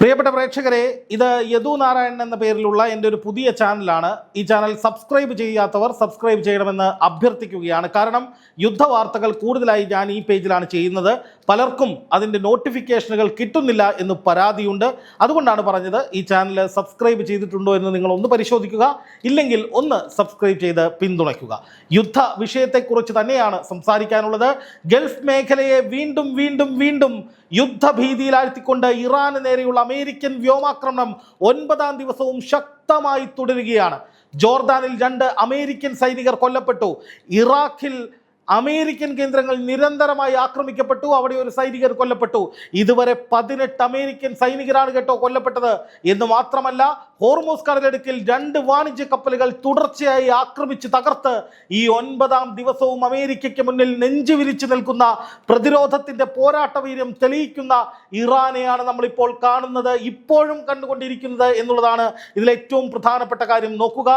പ്രിയപ്പെട്ട പ്രേക്ഷകരെ, ഇത് യദു നാരായണൻ എന്ന പേരിലുള്ള എൻ്റെ ഒരു പുതിയ ചാനലാണ്. ഈ ചാനൽ സബ്സ്ക്രൈബ് ചെയ്യാത്തവർ സബ്സ്ക്രൈബ് ചെയ്യണമെന്ന് അഭ്യർത്ഥിക്കുകയാണ്. കാരണം യുദ്ധവാർത്തകൾ കൂടുതലായി ഞാൻ ഈ പേജിലാണ് ചെയ്യുന്നത്. പലർക്കും അതിൻ്റെ നോട്ടിഫിക്കേഷനുകൾ കിട്ടുന്നില്ല എന്ന് പരാതിയുണ്ട്. അതുകൊണ്ടാണ് പറഞ്ഞത് ഈ ചാനൽ സബ്സ്ക്രൈബ് ചെയ്തിട്ടുണ്ടോ എന്ന് നിങ്ങൾ ഒന്ന് പരിശോധിക്കുക. ഇല്ലെങ്കിൽ ഒന്ന് സബ്സ്ക്രൈബ് ചെയ്ത് പിന്തുണയ്ക്കുക. യുദ്ധ വിഷയത്തെക്കുറിച്ച് തന്നെയാണ് സംസാരിക്കാനുള്ളത്. ഗൾഫ് മേഖലയെ വീണ്ടും വീണ്ടും വീണ്ടും യുദ്ധഭീതിയിലാഴ്ത്തിക്കൊണ്ട് ഇറാന് നേരെയുള്ള അമേരിക്കൻ വ്യോമാക്രമണം 9ാം ദിവസവും ശക്തമായി തുടരുകയാണ്. ജോർദാനിൽ 2 അമേരിക്കൻ സൈനികർ കൊല്ലപ്പെട്ടു. ഇറാഖിൽ അമേരിക്കൻ കേന്ദ്രങ്ങൾ നിരന്തരമായി ആക്രമിക്കപ്പെട്ടു. അവിടെ ഒരു സൈനികർ കൊല്ലപ്പെട്ടു. ഇതുവരെ 18 അമേരിക്കൻ സൈനികരാണ് കൊല്ലപ്പെട്ടത് എന്ന് മാത്രമല്ല, ഹോർമൂസ് കടലിടുക്കിൽ 2 വാണിജ്യ കപ്പലുകൾ തുടർച്ചയായി ആക്രമിച്ച് തകർത്ത് ഈ 9ാം ദിവസവും അമേരിക്കയ്ക്ക് മുന്നിൽ നെഞ്ചുവിരിച്ചു നിൽക്കുന്ന പ്രതിരോധത്തിന്റെ പോരാട്ടവീര്യം തെളിയിക്കുന്ന ഇറാനെയാണ് നമ്മളിപ്പോൾ കാണുന്നത്, ഇപ്പോഴും കണ്ടുകൊണ്ടിരിക്കുന്നത് എന്നുള്ളതാണ് ഇതിൽ ഏറ്റവും പ്രധാനപ്പെട്ട കാര്യം. നോക്കുക,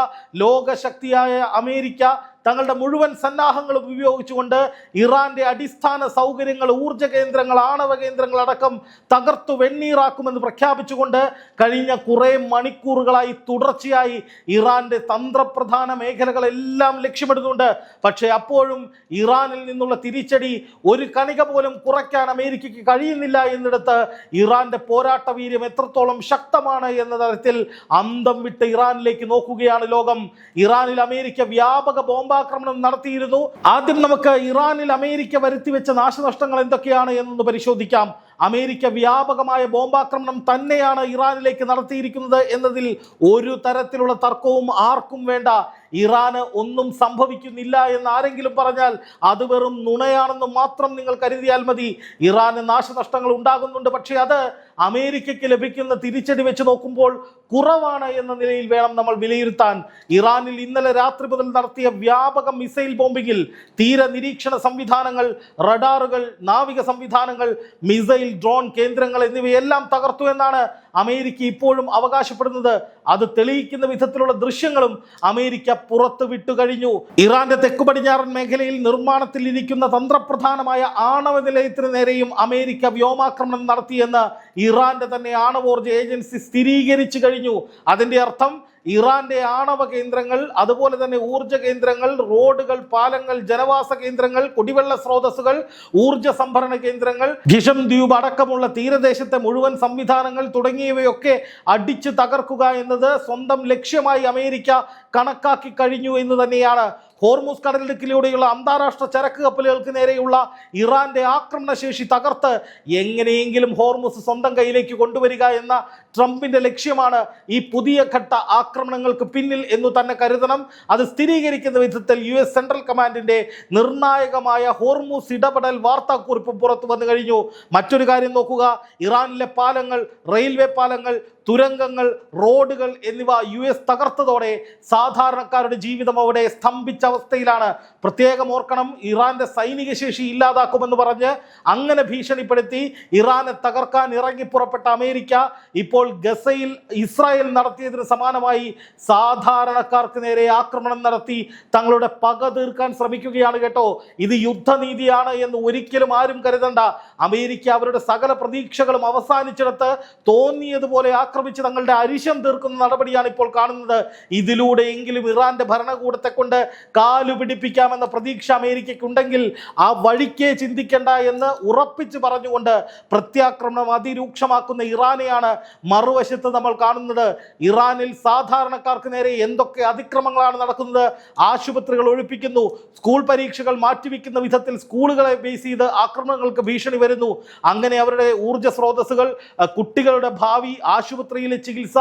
ലോകശക്തിയായ അമേരിക്ക തങ്ങളുടെ മുഴുവൻ സന്നാഹങ്ങളും ഉപയോഗിച്ചുകൊണ്ട് ഇറാന്റെ അടിസ്ഥാന സൗകര്യങ്ങൾ, ഊർജ്ജ കേന്ദ്രങ്ങൾ, ആണവ കേന്ദ്രങ്ങൾ അടക്കം തകർത്തു വെണ്ണീറാക്കുമെന്ന് പ്രഖ്യാപിച്ചുകൊണ്ട് കഴിഞ്ഞ കുറേ മണിക്കൂറുകളായി തുടർച്ചയായി ഇറാന്റെ തന്ത്രപ്രധാന മേഖലകളെല്ലാം ലക്ഷ്യമിടുന്നുണ്ട്. പക്ഷേ അപ്പോഴും ഇറാനിൽ നിന്നുള്ള തിരിച്ചടി ഒരു കണിക പോലും കുറയ്ക്കാൻ അമേരിക്കയ്ക്ക് കഴിയുന്നില്ല എന്നിടത്ത് ഇറാന്റെ പോരാട്ട വീര്യം എത്രത്തോളം ശക്തമാണ് എന്ന തരത്തിൽ അന്തം വിട്ട് ഇറാനിലേക്ക് നോക്കുകയാണ് ലോകം. ഇറാനിൽ അമേരിക്ക വ്യാപക ബോംബാക്രമണം നടത്തിയിരുന്നു. ആദ്യം നമുക്ക് ഇറാനിൽ അമേരിക്ക വരുത്തിവെച്ച നാശനഷ്ടങ്ങൾ എന്തൊക്കെയാണ് എന്നൊന്ന് പരിശോധിക്കാം. അമേരിക്ക വ്യാപകമായ ബോംബാക്രമണം തന്നെയാണ് ഇറാനിലേക്ക് നടത്തിയിരിക്കുന്നത് എന്നതിൽ ഒരു തരത്തിലുള്ള തർക്കവും ആർക്കും വേണ്ട. ഇറാന് ഒന്നും സംഭവിക്കുന്നില്ല എന്ന് ആരെങ്കിലും പറഞ്ഞാൽ അത് വെറും നുണയാണെന്ന് മാത്രം നിങ്ങൾ കരുതിയാൽ മതി. ഇറാന് നാശനഷ്ടങ്ങൾ ഉണ്ടാകുന്നുണ്ട്, പക്ഷേ അത് അമേരിക്കയ്ക്ക് ലഭിക്കുന്ന തിരിച്ചടി വെച്ച് നോക്കുമ്പോൾ കുറവാണ് എന്ന നിലയിൽ വേണം നമ്മൾ വിലയിരുത്താൻ. ഇറാനിൽ ഇന്നലെ രാത്രി മുതൽ നടത്തിയ വ്യാപക മിസൈൽ ബോംബിങ്ങിൽ തീര നിരീക്ഷണ സംവിധാനങ്ങൾ, റഡാറുകൾ, നാവിക സംവിധാനങ്ങൾ, മിസൈൽ ഡ്രോൺ കേന്ദ്രങ്ങൾ എന്നിവയെല്ലാം തകർത്തു എന്നാണ് അമേരിക്ക ഇപ്പോഴും അവകാശപ്പെടുന്നത്. അത് തെളിയിക്കുന്ന വിധത്തിലുള്ള ദൃശ്യങ്ങളും അമേരിക്ക പുറത്തു വിട്ടു കഴിഞ്ഞു. ഇറാന്റെ തെക്കു പടിഞ്ഞാറൻ മേഖലയിൽ നിർമ്മാണത്തിൽ ഇരിക്കുന്ന തന്ത്രപ്രധാനമായ ആണവ നിലയത്തിന് നേരെയും അമേരിക്ക വ്യോമാക്രമണം നടത്തിയെന്ന് ഇറാന്റെ തന്നെ ആണവോർജ്ജ ഏജൻസി സ്ഥിരീകരിച്ചു കഴിഞ്ഞു. അതിന്റെ അർത്ഥം ഇറാന്റെ ആണവ കേന്ദ്രങ്ങൾ, അതുപോലെ തന്നെ ഊർജ്ജ കേന്ദ്രങ്ങൾ, റോഡുകൾ, പാലങ്ങൾ, ജനവാസ കേന്ദ്രങ്ങൾ, കുടിവെള്ള സ്രോതസ്സുകൾ, ഊർജ്ജ സംഭരണ കേന്ദ്രങ്ങൾ, ഖിഷം ദ്വീപ് അടക്കമുള്ള തീരദേശത്തെ മുഴുവൻ സംവിധാനങ്ങൾ തുടങ്ങിയവയൊക്കെ അടിച്ചു തകർക്കുക എന്നത് സ്വന്തം ലക്ഷ്യമായി അമേരിക്ക കണക്കാക്കി കഴിഞ്ഞു എന്ന് തന്നെയാണ്. ഹോർമൂസ് കടലിടുക്കിലൂടെയുള്ള അന്താരാഷ്ട്ര ചരക്ക് കപ്പലുകൾക്ക് നേരെയുള്ള ഇറാന്റെ ആക്രമണശേഷി തകർത്ത് എങ്ങനെയെങ്കിലും ഹോർമൂസ് സ്വന്തം കയ്യിലേക്ക് കൊണ്ടുവരിക എന്ന ട്രംപിന്റെ ലക്ഷ്യമാണ് ഈ പുതിയ ഘട്ട ആക്രമണങ്ങൾക്ക് പിന്നിൽ എന്ന് തന്നെ കരുതണം. അത് സ്ഥിരീകരിക്കുന്ന വിധത്തിൽ US സെൻട്രൽ കമാൻഡിന്റെ നിർണായകമായ ഹോർമൂസ് ഇടപെടൽ വാർത്താക്കുറിപ്പ് പുറത്തു വന്നു കഴിഞ്ഞു. മറ്റൊരു കാര്യം നോക്കുക, ഇറാനിലെ പാലങ്ങൾ, റെയിൽവേ പാലങ്ങൾ, തുരങ്കങ്ങൾ, റോഡുകൾ എന്നിവ US തകർത്തതോടെ സാധാരണക്കാരുടെ ജീവിതം അവിടെ സ്തംഭിച്ച അവസ്ഥയിലാണ്. പ്രത്യേകം ഓർക്കണം, ഇറാന്റെ സൈനിക ശേഷി ഇല്ലാതാക്കുമെന്ന് പറഞ്ഞ് അങ്ങനെ ഭീഷണിപ്പെടുത്തി ഇറാനെ തകർക്കാൻ ഇറങ്ങി പുറപ്പെട്ട അമേരിക്ക ഇപ്പോൾ ഗസയിൽ ഇസ്രായേൽ നടത്തിയതിന് സമാനമായി സാധാരണക്കാർക്ക് നേരെ ആക്രമണം നടത്തി തങ്ങളുടെ പക തീർക്കാൻ ശ്രമിക്കുകയാണ് കേട്ടോ. ഇത് യുദ്ധനീതിയാണ് എന്ന് ഒരിക്കലും ആരും കരുതണ്ട. അമേരിക്ക അവരുടെ സകല പ്രതീക്ഷകളും അവസാനിച്ചിടത്ത് തോന്നിയതുപോലെ ആക്രമിച്ച് തങ്ങളുടെ അരിശം തീർക്കുന്ന നടപടിയാണ് ഇപ്പോൾ കാണുന്നത്. ഇതിലൂടെയെങ്കിലും ഇറാന്റെ ഭരണകൂടത്തെ കൊണ്ട് കാലു പിടിപ്പിക്കാമെന്ന പ്രതീക്ഷ അമേരിക്കയ്ക്കുണ്ടെങ്കിൽ ആ വഴിക്കേ ചിന്തിക്കേണ്ട എന്ന് ഉറപ്പിച്ച് പറഞ്ഞുകൊണ്ട് പ്രത്യാക്രമണം അതിരൂക്ഷമാക്കുന്ന ഇറാനെയാണ് മറുവശത്ത് നമ്മൾ കാണുന്നത്. ഇറാനിൽ സാധാരണക്കാർക്ക് നേരെ എന്തൊക്കെ അതിക്രമങ്ങളാണ് നടക്കുന്നത്. ആശുപത്രികൾ ഒഴിപ്പിക്കുന്നു, സ്കൂൾ പരീക്ഷകൾ മാറ്റിവെക്കുന്ന വിധത്തിൽ സ്കൂളുകളെ ബേസ് ചെയ്ത് ആക്രമണങ്ങൾക്ക് ഭീഷണി വരുന്നു. അങ്ങനെ അവരുടെ ഊർജ്ജ സ്രോതസ്സുകൾ, കുട്ടികളുടെ ഭാവി, ആശുപത്രിയിലെ ചികിത്സ,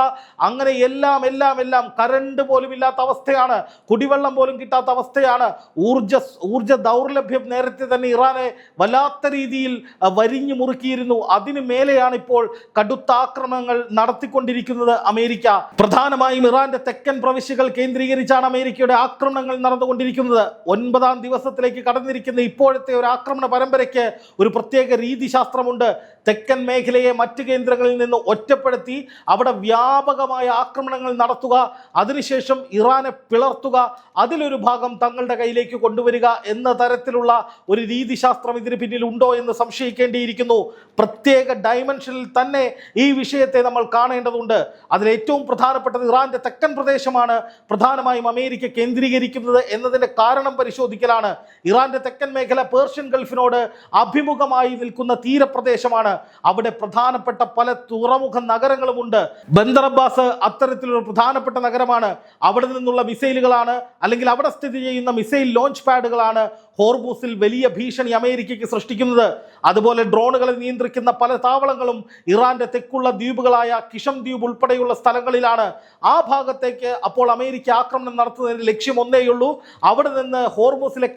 അങ്ങനെ എല്ലാം കറണ്ട് പോലും ഇല്ലാത്ത അവസ്ഥയാണ്. കുടിവെള്ളം പോലും കിട്ടാത്ത അവസ്ഥയാണ്. ഊർജ്ജ ദൗർലഭ്യം നേരത്തെ തന്നെ ഇറാനെ വല്ലാത്ത രീതിയിൽ വരിഞ്ഞു മുറുക്കിയിരുന്നു. അതിനു മേലെയാണ് ഇപ്പോൾ കടുത്ത ആക്രമണങ്ങൾ നടത്തിക്കൊണ്ടിരിക്കുന്നത് അമേരിക്ക. പ്രധാനമായും ഇറാന്റെ തെക്കൻ പ്രവിശ്യകൾ കേന്ദ്രീകരിച്ചാണ് അമേരിക്കയുടെ ആക്രമണങ്ങൾ നടന്നുകൊണ്ടിരിക്കുന്നത്. 9ാം ദിവസത്തിലേക്ക് കടന്നിരിക്കുന്ന ഇപ്പോഴത്തെ ഒരു ആക്രമണ പരമ്പരയ്ക്ക് ഒരു പ്രത്യേക രീതിശാസ്ത്രമുണ്ട്. തെക്കൻ മേഖലയെ മറ്റ് കേന്ദ്രങ്ങളിൽ നിന്ന് ഒറ്റപ്പെടുത്തി അവിടെ വ്യാപകമായ ആക്രമണങ്ങൾ നടത്തുക, അതിനുശേഷം ഇറാനെ പിളർത്തുക, അതിലൊരു ഭാഗം തങ്ങളുടെ കയ്യിലേക്ക് കൊണ്ടുവരിക എന്ന തരത്തിലുള്ള ഒരു രീതിശാസ്ത്രം ഇതിന് പിന്നിൽ ഉണ്ടോ എന്ന് സംശയിക്കേണ്ടിയിരിക്കുന്നു. പ്രത്യേക ഡയമെൻഷനിൽ തന്നെ ഈ വിഷയത്തെ നമ്മൾ കാണേണ്ടതുണ്ട്. അതിലേറ്റവും പ്രധാനപ്പെട്ടത് ഇറാന്റെ തെക്കൻ പ്രദേശമാണ് പ്രധാനമായും അമേരിക്ക കേന്ദ്രീകരിക്കുന്നത് എന്നതിന്റെ കാരണം പരിശോധിക്കലാണ്. ഇറാന്റെ തെക്കൻ മേഖല പേർഷ്യൻ ഗൾഫിനോട് അഭിമുഖമായി നിൽക്കുന്ന തീരപ്രദേശമാണ്. അവിടെ പ്രധാനപ്പെട്ട പല തുറമുഖ നഗരങ്ങളുമുണ്ട്. ബന്ദർ അബ്ബാസ് അത്തരത്തിലൊരു പ്രധാനപ്പെട്ട നഗരമാണ്. അവിടെ നിന്നുള്ള മിസൈലുകളാണ്, അല്ലെങ്കിൽ അവിടെ സ്ഥിതി ചെയ്യുന്ന മിസൈൽ ലോഞ്ച് പാഡുകളാണ് ഹോർമൂസിൽ വലിയ ഭീഷണി അമേരിക്കയ്ക്ക് സൃഷ്ടിക്കുന്നത്. അതുപോലെ ഡ്രോണുകളെ നിയന്ത്രിക്കുന്ന പല താവളങ്ങളും ഇറാന്റെ തെക്കുള്ള ദ്വീപുകളായ കിഷം ദ്വീപ് ഉൾപ്പെടെയുള്ള സ്ഥലങ്ങളിലാണ്. ആ ഭാഗത്തേക്ക് അപ്പോൾ അമേരിക്ക ആക്രമണം നടത്തുന്നതിന് ലക്ഷ്യം ഒന്നേയുള്ളൂ, അവിടെ നിന്ന് ഹോർമൂസിലെ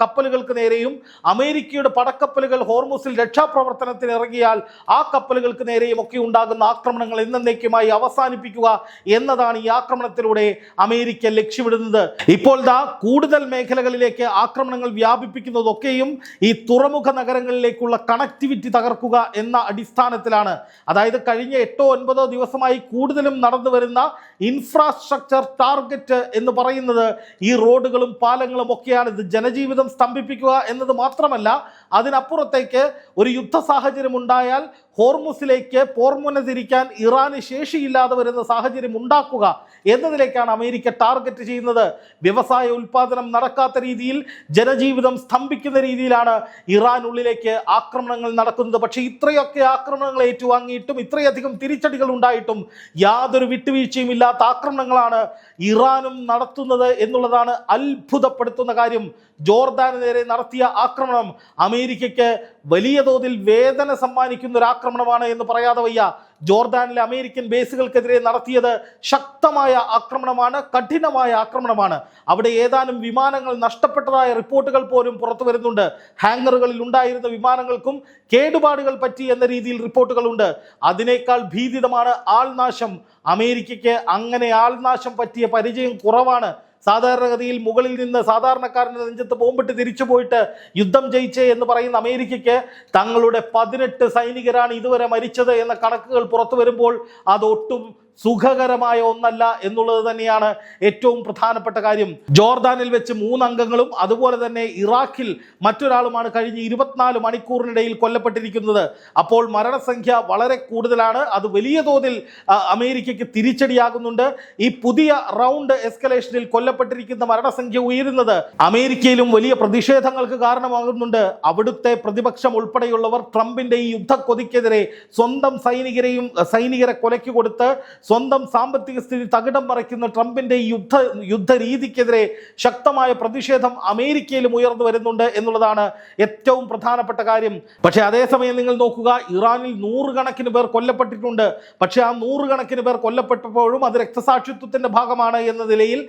കപ്പലുകൾക്ക് നേരെയും അമേരിക്കയുടെ പടക്കപ്പലുകൾ ഹോർമൂസിൽ രക്ഷാപ്രവർത്തനത്തിന് ഇറങ്ങിയാൽ ആ കപ്പലുകൾക്ക് നേരെയും ഒക്കെ ഉണ്ടാകുന്ന ആക്രമണങ്ങൾ എന്നേക്കുമായി അവസാനിപ്പിക്കുക എന്നതാണ് ഈ ആക്രമണത്തിലൂടെ അമേരിക്ക ലക്ഷ്യമിടുന്നത്. ഇപ്പോൾ കൂടുതൽ മേഖലകളിലേക്ക് ആക്രമണങ്ങൾ വ്യാപിപ്പിക്കുന്നതൊക്കെയും ഈ തുറമുഖ നഗരങ്ങളിലേക്കുള്ള കണക്ടിവിറ്റി തകർക്കുക എന്ന അടിസ്ഥാനത്തിലാണ്. അതായത് കഴിഞ്ഞ 8-9 ദിവസമായി കൂടുതലും നടന്നു വരുന്ന ഇൻഫ്രാസ്ട്രക്ചർ ടാർഗറ്റ് എന്ന് പറയുന്നത് ഈ റോഡുകളും പാലങ്ങളും ഒക്കെയാണ്. ഇത് ജനജീവിതം സ്തംഭിപ്പിക്കുക എന്നത് മാത്രമല്ല, അതിനപ്പുറത്തേക്ക് ഒരു യുദ്ധ സാഹചര്യം ഉണ്ടായാൽ ഹോർമുസിലേക്ക് പോർമുന തിരിക്കാൻ ഇറാന് ശേഷിയില്ലാതെ വരുന്ന സാഹചര്യം ഉണ്ടാക്കുക എന്നതിലേക്കാണ് അമേരിക്ക ടാർഗറ്റ് ചെയ്യുന്നത്. വ്യവസായ ഉൽപാദനം നടക്കാത്ത രീതിയിൽ, ജനജീവിതം സ്തംഭിക്കുന്ന രീതിയിലാണ് ഇറാനുള്ളിലേക്ക് ആക്രമണങ്ങൾ നടക്കുന്നത്. പക്ഷേ ഇത്രയൊക്കെ ആക്രമണങ്ങൾ ഏറ്റുവാങ്ങിയിട്ടും ഇത്രയധികം തിരിച്ചടികൾ ഉണ്ടായിട്ടും യാതൊരു വിട്ടുവീഴ്ചയും ഇല്ലാത്ത ആക്രമണങ്ങളാണ് ഇറാനും നടത്തുന്നത് എന്നുള്ളതാണ് അത്ഭുതപ്പെടുത്തുന്ന കാര്യം. ജോർദാന് നേരെ നടത്തിയ ആക്രമണം അമേരിക്കയ്ക്ക് വലിയ തോതിൽ വേദന സമ്മാനിക്കുന്ന ഒരു ആക്രമണമാണ് എന്ന് പറയാതെ വയ്യ. ജോർദാനിലെ അമേരിക്കൻ ബേസുകൾക്കെതിരെ നടത്തിയത് ശക്തമായ ആക്രമണമാണ്, കഠിനമായ ആക്രമണമാണ്. അവിടെ ഏതാനും വിമാനങ്ങൾ നഷ്ടപ്പെട്ടതായ റിപ്പോർട്ടുകൾ പോലും പുറത്തു വരുന്നുണ്ട്. ഹാങ്ങറുകളിൽ ഉണ്ടായിരുന്ന വിമാനങ്ങൾക്കും കേടുപാടുകൾ പറ്റി എന്ന രീതിയിൽ റിപ്പോർട്ടുകളുണ്ട്. അതിനേക്കാൾ ഭീതിതമാണ് ആൾനാശം. അമേരിക്കയ്ക്ക് അങ്ങനെ ആൾനാശം പറ്റിയ പരിചയം കുറവാണ്. സാധാരണഗതിയിൽ മുകളിൽ നിന്ന് സാധാരണക്കാരൻ്റെ നെഞ്ചത്ത് ബോംബിട്ട് തിരിച്ചു പോയിട്ട് യുദ്ധം ജയിച്ചേ എന്ന് പറയുന്ന അമേരിക്കയ്ക്ക് തങ്ങളുടെ 18 സൈനികരാണ് ഇതുവരെ മരിച്ചത് എന്ന കണക്കുകൾ പുറത്തു വരുമ്പോൾ അതൊട്ടും സുഖകരമായ ഒന്നല്ല എന്നുള്ളത് തന്നെയാണ് ഏറ്റവും പ്രധാനപ്പെട്ട കാര്യം. ജോർദാനിൽ വെച്ച് 3 അംഗങ്ങളും അതുപോലെ തന്നെ ഇറാഖിൽ മറ്റൊരാളുമാണ് കഴിഞ്ഞ 24 മണിക്കൂറിനിടയിൽ കൊല്ലപ്പെട്ടിരിക്കുന്നത്. അപ്പോൾ മരണസംഖ്യ വളരെ കൂടുതലാണ്. അത് വലിയ തോതിൽ അമേരിക്കയ്ക്ക് തിരിച്ചടിയാകുന്നുണ്ട്. ഈ പുതിയ റൗണ്ട് എസ്കലേഷനിൽ കൊല്ലപ്പെട്ടിരിക്കുന്ന മരണസംഖ്യ ഉയരുന്നത് അമേരിക്കയിലും വലിയ പ്രതിഷേധങ്ങൾക്ക് കാരണമാകുന്നുണ്ട്. അവിടുത്തെ പ്രതിപക്ഷം ഉൾപ്പെടെയുള്ളവർ ട്രംപിന്റെ ഈ യുദ്ധക്കൊതിക്കെതിരെ സ്വന്തം സൈനികരെ കൊലയ്ക്ക് കൊടുത്ത് സ്വന്തം സാമ്പത്തിക സ്ഥിതി തകിടം മറിക്കുന്ന ട്രംപിന്റെ യുദ്ധ രീതിക്കെതിരെ ശക്തമായ പ്രതിഷേധം അമേരിക്കയിലും ഉയർന്നു വരുന്നുണ്ട് എന്നുള്ളതാണ് ഏറ്റവും പ്രധാനപ്പെട്ട കാര്യം. പക്ഷേ അതേസമയം നിങ്ങൾ നോക്കുക, ഇറാനിൽ 100 കണക്കിന് പേർ കൊല്ലപ്പെട്ടിട്ടുണ്ട്. പക്ഷേ ആ 100 കണക്കിന് പേർ കൊല്ലപ്പെട്ടപ്പോഴും അത് രക്തസാക്ഷിത്വത്തിന്റെ ഭാഗമാണ് എന്ന നിലയിൽ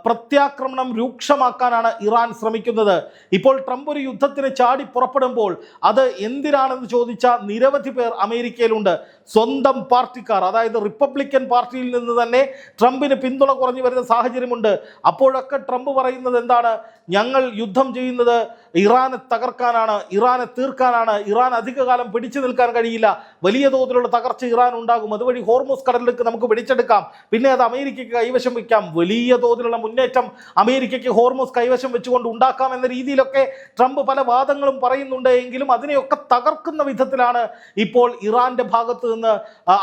പ്രത്യാക്രമണം രൂക്ഷമാക്കാനാണ് ഇറാൻ ശ്രമിക്കുന്നത്. ഇപ്പോൾ ട്രംപ് ഒരു യുദ്ധത്തിന് ചാടി പുറപ്പെടുമ്പോൾ അത് എന്തിനാണെന്ന് ചോദിച്ച നിരവധി പേർ അമേരിക്കയിലുണ്ട്. സ്വന്തം പാർട്ടിക്കാർ, അതായത് റിപ്പബ്ലിക്കൻ പാർട്ടിയിൽ നിന്ന് തന്നെ ട്രംപിന് പിന്തുണ കുറഞ്ഞു വരുന്ന സാഹചര്യമുണ്ട്. അപ്പോഴൊക്കെ ട്രംപ് പറയുന്നത് എന്താണ്? ഞങ്ങൾ യുദ്ധം ചെയ്യുന്നത് ഇറാനെ തകർക്കാനാണ്, ഇറാനെ തീർക്കാനാണ്. ഇറാൻ അധികകാലം പിടിച്ചു നിൽക്കാൻ കഴിയില്ല, വലിയ തോതിലുള്ള തകർച്ച ഇറാൻ ഉണ്ടാകും, അതുവഴി ഹോർമൂസ് കടലിലേക്ക് നമുക്ക് പിടിച്ചെടുക്കാം, പിന്നെ അത് അമേരിക്കയ്ക്ക് കൈവശം വയ്ക്കാം, വലിയ തോതിലുള്ള മുന്നേറ്റം അമേരിക്കയ്ക്ക് ഹോർമൂസ് കൈവശം വെച്ചുകൊണ്ട് ഉണ്ടാക്കാം എന്ന രീതിയിലൊക്കെ ട്രംപ് പല വാദങ്ങളും പറയുന്നുണ്ട്. എങ്കിലും അതിനെയൊക്കെ തകർക്കുന്ന വിധത്തിലാണ് ഇപ്പോൾ ഇറാന്റെ ഭാഗത്ത് നിന്ന്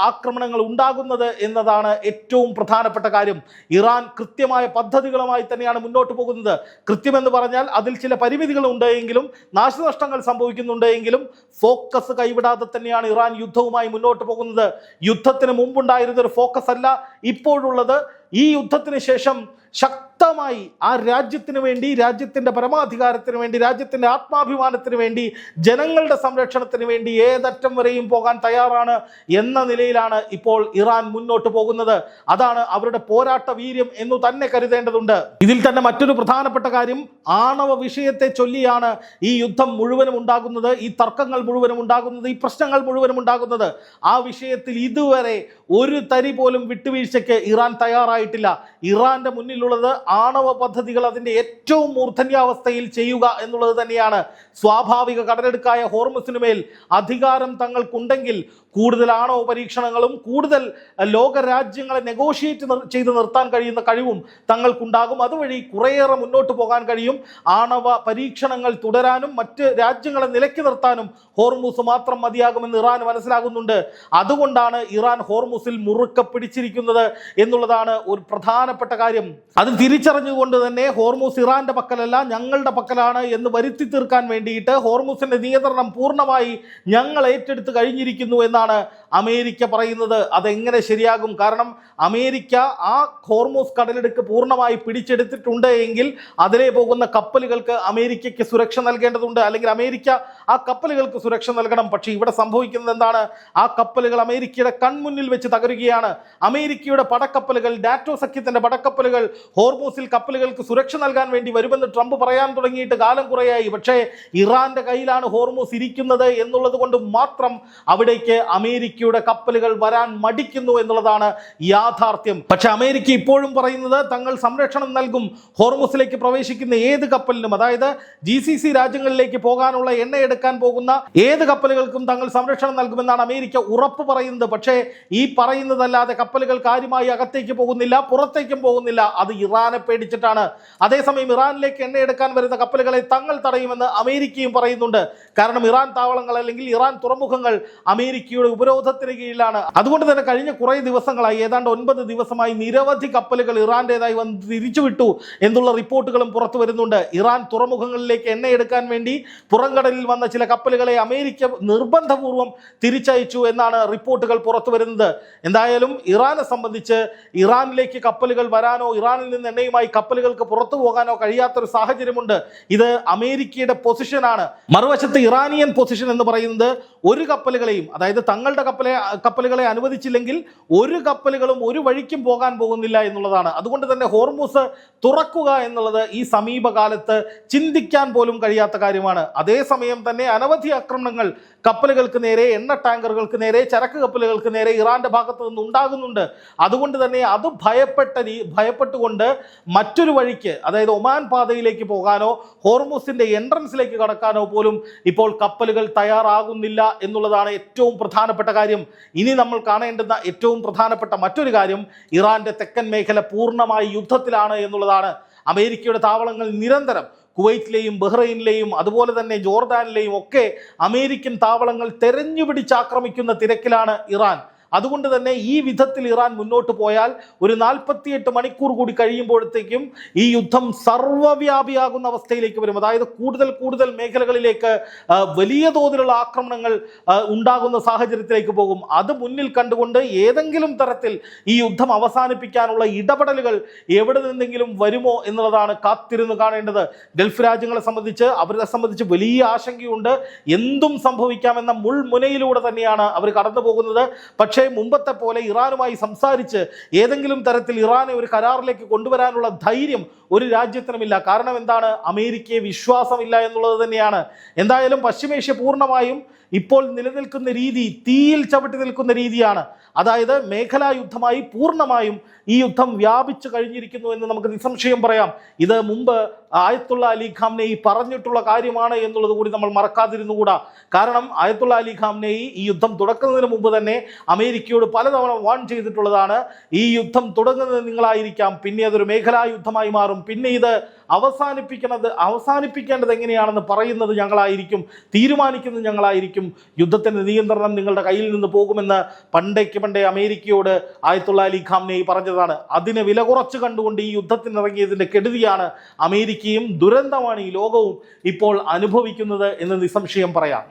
ആക്രമണങ്ങൾ ഉണ്ടാകുന്നത് എന്നതാണ് ഏറ്റവും പ്രധാനപ്പെട്ട കാര്യം. ഇറാൻ കൃത്യമായ പദ്ധതികളുമായി തന്നെയാണ് മുന്നോട്ട് പോകുന്നത്. കൃത്യമെന്ന് പറഞ്ഞാൽ അതിൽ ചില പരിമിതികളുണ്ട് എങ്കിലും, നാശനഷ്ടങ്ങൾ സംഭവിക്കുന്നുണ്ട് എങ്കിലും ഫോക്കസ് കൈവിടാതെ തന്നെയാണ് ഇറാൻ യുദ്ധവുമായി മുന്നോട്ട് പോകുന്നത്. യുദ്ധത്തിന് മുമ്പുണ്ടായിരുന്ന ഒരു ഫോക്കസ് അല്ല ഇപ്പോഴുള്ളത്. ഈ യുദ്ധത്തിന് ശേഷം ശക്തമായി ആ രാജ്യത്തിന് വേണ്ടി, രാജ്യത്തിൻ്റെ പരമാധികാരത്തിന് വേണ്ടി, രാജ്യത്തിൻ്റെ ആത്മാഭിമാനത്തിന് വേണ്ടി, ജനങ്ങളുടെ സംരക്ഷണത്തിന് വേണ്ടി ഏതറ്റം വരെയും പോകാൻ തയ്യാറാണ് എന്ന നിലയിലാണ് ഇപ്പോൾ ഇറാൻ മുന്നോട്ട് പോകുന്നത്. അതാണ് അവരുടെ പോരാട്ട വീര്യം എന്ന് തന്നെ കരുതേണ്ടതുണ്ട്. ഇതിൽ തന്നെ മറ്റൊരു പ്രധാനപ്പെട്ട കാര്യം, ആണവ വിഷയത്തെ ചൊല്ലിയാണ് ഈ യുദ്ധം മുഴുവനും ഉണ്ടാകുന്നത്, ഈ തർക്കങ്ങൾ മുഴുവനും ഉണ്ടാകുന്നത്, ഈ പ്രശ്നങ്ങൾ മുഴുവനും ഉണ്ടാകുന്നത്. ആ വിഷയത്തിൽ ഇതുവരെ ഒരു തരി പോലും വിട്ടുവീഴ്ചയ്ക്ക് ഇറാൻ തയ്യാറായിട്ടില്ല. ഇറാന്റെ മുന്നിലുള്ളത് ആണവ പദ്ധതികൾ അതിൻ്റെ ഏറ്റവും മൂർധന്യാവസ്ഥയിൽ ചെയ്യുക എന്നുള്ളത് തന്നെയാണ്. സ്വാഭാവിക കടലെടുക്കായ ഹോർമസിനുമേൽ അധികാരം തങ്ങൾക്കുണ്ടെങ്കിൽ കൂടുതൽ പരീക്ഷണങ്ങളും കൂടുതൽ ലോകരാജ്യങ്ങളെ നെഗോഷിയേറ്റ് ചെയ്ത് നിർത്താൻ കഴിയുന്ന കഴിവും തങ്ങൾക്കുണ്ടാകും. അതുവഴി കുറേയേറെ മുന്നോട്ട് പോകാൻ കഴിയും. ആണവ പരീക്ഷണങ്ങൾ തുടരാനും മറ്റ് രാജ്യങ്ങളെ നിലയ്ക്ക് നിർത്താനും ഹോർമൂസ് മാത്രം മതിയാകുമെന്ന് ഇറാൻ മനസ്സിലാകുന്നുണ്ട്. അതുകൊണ്ടാണ് ഇറാൻ ഹോർമൂസിൽ മുറുക്കെ പിടിച്ചിരിക്കുന്നത് എന്നുള്ളതാണ് ഒരു പ്രധാനപ്പെട്ട കാര്യം. അത് തിരിച്ചറിഞ്ഞുകൊണ്ട് തന്നെ ഹോർമൂസ് ഇറാന്റെ പക്കലല്ല, ഞങ്ങളുടെ പക്കലാണ് എന്ന് വരുത്തി തീർക്കാൻ വേണ്ടിയിട്ട് ഹോർമൂസിന്റെ നിയന്ത്രണം പൂർണ്ണമായി ഞങ്ങൾ ഏറ്റെടുത്ത് കഴിഞ്ഞിരിക്കുന്നു എന്നാണ് അമേരിക്ക പറയുന്നത്. അതെങ്ങനെ ശരിയാകും? കാരണം അമേരിക്ക ആ ഹോർമൂസ് കടലിടുക്ക് പൂർണ്ണമായി പിടിച്ചെടുത്തിട്ടുണ്ട് എങ്കിൽ അതിലെ പോകുന്ന കപ്പലുകൾക്ക് അമേരിക്കയ്ക്ക് സുരക്ഷ നൽകേണ്ടതുണ്ട്, അല്ലെങ്കിൽ അമേരിക്ക ആ കപ്പലുകൾക്ക് സുരക്ഷ നൽകണം. പക്ഷേ ഇവിടെ സംഭവിക്കുന്നത് എന്താണ്? ആ കപ്പലുകൾ അമേരിക്കയുടെ കൺമുന്നിൽ വെച്ച് തകരുകയാണ്. അമേരിക്കയുടെ പടക്കപ്പലുകൾ, നാറ്റോ സഖ്യത്തിന്റെ പടക്കപ്പലുകൾ ഹോർമൂസിൽ കപ്പലുകൾക്ക് സുരക്ഷ നൽകാൻ വേണ്ടി വരുമെന്ന് ട്രംപ് പറയാൻ തുടങ്ങിയിട്ട് കാലം കുറയായി. പക്ഷേ ഇറാന്റെ കയ്യിലാണ് ഹോർമൂസ് ഇരിക്കുന്നത് എന്നുള്ളത് കൊണ്ട് മാത്രം അവിടേക്ക് അമേരിക്കയുടെ കപ്പലുകൾ വരാൻ മടിക്കുന്നു എന്നുള്ളതാണ് യാഥാർത്ഥ്യം. പക്ഷെ അമേരിക്ക ഇപ്പോഴും പറയുന്നത് തങ്ങൾ സംരക്ഷണം നൽകും ഹോർമൂസിലേക്ക് പ്രവേശിക്കുന്ന ഏത് കപ്പലിനും, അതായത് GCC രാജ്യങ്ങളിലേക്ക് പോകാനുള്ള എണ്ണ എടുക്കാൻ പോകുന്ന ഏത് കപ്പലുകൾക്കും തങ്ങൾ സംരക്ഷണം നൽകുമെന്നാണ് അമേരിക്ക ഉറപ്പ് പറയുന്നത്. പക്ഷേ ഈ പറയുന്നതല്ലാതെ കപ്പലുകൾ കാര്യമായി അകത്തേക്ക് പോകുന്നില്ല, പുറത്തേക്കും പോകുന്നില്ല. അത് ഇറാനെ പേടിച്ചിട്ടാണ്. അതേസമയം ഇറാനിലേക്ക് എണ്ണ എടുക്കാൻ വരുന്ന കപ്പലുകളെ തങ്ങൾ തടയുമെന്ന് അമേരിക്കയും പറയുന്നുണ്ട്. കാരണം ഇറാൻ താവളങ്ങൾ അല്ലെങ്കിൽ ഇറാൻ തുറമുഖങ്ങൾ അമേരിക്കയുടെ ഉപരോധത്തിന് കീഴിലാണ്. അതുകൊണ്ട് തന്നെ കഴിഞ്ഞ കുറേ ദിവസങ്ങളായി, ഏതാണ്ട് 9 ദിവസമായി നിരവധി കപ്പലുകൾ ഇറാന്റേതായി വന്ന് തിരിച്ചുവിട്ടു എന്നുള്ള റിപ്പോർട്ടുകളും പുറത്തു വരുന്നുണ്ട്. ഇറാൻ തുറമുഖങ്ങളിലേക്ക് എണ്ണയെടുക്കാൻ വേണ്ടി പുറംകടലിൽ വന്ന ചില കപ്പലുകളെ അമേരിക്ക നിർബന്ധപൂർവ്വം തിരിച്ചയച്ചു എന്നാണ് റിപ്പോർട്ടുകൾ പുറത്തു വരുന്നത്. എന്തായാലും ഇറാനെ സംബന്ധിച്ച് ഇറാനിലേക്ക് കപ്പലുകൾ വരാനോ ഇറാനിൽ നിന്ന് എണ്ണയുമായി കപ്പലുകൾക്ക് പുറത്തു പോകാനോ കഴിയാത്തൊരു സാഹചര്യമുണ്ട്. ഇത് അമേരിക്കയുടെ പൊസിഷനാണ്. മറുവശത്ത് ഇറാനിയൻ പൊസിഷൻ എന്ന് പറയുന്നത് ഒരു കപ്പലുകളെയും, അതായത് തങ്ങളുടെ കപ്പലുകളെ അനുവദിച്ചില്ലെങ്കിൽ ഒരു കപ്പലുകളും ഒരു വഴിക്കും പോകാൻ പോകുന്നില്ല എന്നുള്ളതാണ്. അതുകൊണ്ട് തന്നെ ഹോർമൂസ് തുറക്കുക എന്നുള്ളത് ഈ സമീപകാലത്ത് ചിന്തിക്കാൻ പോലും കഴിയാത്ത കാര്യമാണ്. അതേസമയം തന്നെ അനവധി ആക്രമണങ്ങൾ കപ്പലുകൾക്ക് നേരെ, എണ്ണ ടാങ്കറുകൾക്ക് നേരെ, ചരക്ക് കപ്പലുകൾക്ക് നേരെ ഇറാന്റെ ഭാഗത്ത് നിന്ന് ഉണ്ടാകുന്നുണ്ട്. അതുകൊണ്ട് തന്നെ അത് ഭയപ്പെട്ടുകൊണ്ട് മറ്റൊരു വഴിക്ക്, അതായത് ഒമാൻ പാതയിലേക്ക് പോകാനോ ഹോർമൂസിന്റെ എൻട്രൻസിലേക്ക് കടക്കാനോ പോലും ഇപ്പോൾ കപ്പലുകൾ തയ്യാറാകുന്നില്ല എന്നുള്ളതാണ് ഏറ്റവും പ്രധാനപ്പെട്ട കാര്യം. ഇനി നമ്മൾ കാണേണ്ടുന്ന ഏറ്റവും പ്രധാനപ്പെട്ട മറ്റൊരു കാര്യം, ഇറാന്റെ തെക്കൻ മേഖല പൂർണ്ണമായി യുദ്ധത്തിലാണ് എന്നുള്ളതാണ്. അമേരിക്കയുടെ താവളങ്ങൾ നിരന്തരം കുവൈറ്റിലെയും ബഹ്റൈനിലെയും അതുപോലെ തന്നെ ജോർദാനിലെയും ഒക്കെ അമേരിക്കൻ താവളങ്ങൾ തെരഞ്ഞുപിടിച്ച് ആക്രമിക്കുന്ന തിരക്കിലാണ് ഇറാൻ. അതുകൊണ്ട് തന്നെ ഈ വിധത്തിൽ ഇറാൻ മുന്നോട്ട് പോയാൽ ഒരു 48 മണിക്കൂർ കൂടി കഴിയുമ്പോഴത്തേക്കും ഈ യുദ്ധം സർവ്വവ്യാപിയാകുന്ന അവസ്ഥയിലേക്ക് വരും. അതായത് കൂടുതൽ മേഖലകളിലേക്ക് വലിയ തോതിലുള്ള ആക്രമണങ്ങൾ ഉണ്ടാകുന്ന സാഹചര്യത്തിലേക്ക് പോകും. അത് മുന്നിൽ കണ്ടുകൊണ്ട് ഏതെങ്കിലും തരത്തിൽ ഈ യുദ്ധം അവസാനിപ്പിക്കാനുള്ള ഇടപെടലുകൾ എവിടെ നിന്നെങ്കിലും വരുമോ എന്നുള്ളതാണ് കാത്തിരുന്ന് കാണേണ്ടത്. ഗൾഫ് രാജ്യങ്ങളെ സംബന്ധിച്ച്, അവരെ സംബന്ധിച്ച് വലിയ ആശങ്കയുണ്ട്. എന്തും സംഭവിക്കാമെന്ന മുൾമുനയിലൂടെ തന്നെയാണ് അവർ കടന്നു പോകുന്നത്. പക്ഷേ മുമ്പത്തെ പോലെ ഇറാനുമായി സംസാരിച്ച് ഏതെങ്കിലും തരത്തിൽ ഇറാനെ ഒരു കരാറിലേക്ക് കൊണ്ടുവരാനുള്ള ധൈര്യം ഒരു രാജ്യത്തിനുമില്ല. കാരണം എന്താണ്? അമേരിക്കയെ വിശ്വാസമില്ല എന്നുള്ളത് തന്നെയാണ്. എന്തായാലും പശ്ചിമേഷ്യ പൂർണ്ണമായും ഇപ്പോൾ നിലനിൽക്കുന്ന രീതി തീയിൽ ചവിട്ടി നിൽക്കുന്ന രീതിയാണ്. അതായത് മേഖലാ യുദ്ധമായി പൂർണ്ണമായും ഈ യുദ്ധം വ്യാപിച്ചു കഴിഞ്ഞിരിക്കുന്നു എന്ന് നമുക്ക് നിസ്സംശയം പറയാം. ഇത് മുമ്പ് ആയത്തുള്ള അലി ഖാംനെയി പറഞ്ഞിട്ടുള്ള കാര്യമാണ് എന്നുള്ളത് കൂടി നമ്മൾ മറക്കാതിരുന്നുകൂടാ. കാരണം ആയത്തുള്ള അലി ഖാംനെയി ഈ യുദ്ധം തുടക്കുന്നതിന് മുമ്പ് തന്നെ അമേരിക്കയോട് പലതവണ വാൺ ചെയ്തിട്ടുള്ളതാണ്. ഈ യുദ്ധം തുടങ്ങുന്നത് നിങ്ങളായിരിക്കാം, പിന്നെ അതൊരു മേഖലാ യുദ്ധമായി മാറും, പിന്നെ ഇത് അവസാനിപ്പിക്കേണ്ടത് എങ്ങനെയാണെന്ന് പറയുന്നത് ഞങ്ങളായിരിക്കും, തീരുമാനിക്കുന്നത് ഞങ്ങളായിരിക്കും, യുദ്ധത്തിൻ്റെ നിയന്ത്രണം നിങ്ങളുടെ കയ്യിൽ നിന്ന് പോകുമെന്ന് പണ്ടേ അമേരിക്കയോട് ആയത്തുള്ള അലി ഖാംനെയി പറഞ്ഞതാണ്. അതിനെ വില കുറച്ച് കണ്ടുകൊണ്ട് ഈ യുദ്ധത്തിനിറങ്ങിയതിൻ്റെ കെടുതിയാണ് അമേരിക്കയും ദുരന്തമാണ് ഈ ലോകവും ഇപ്പോൾ അനുഭവിക്കുന്നത് എന്ന് നിസ്സംശയം പറയാം.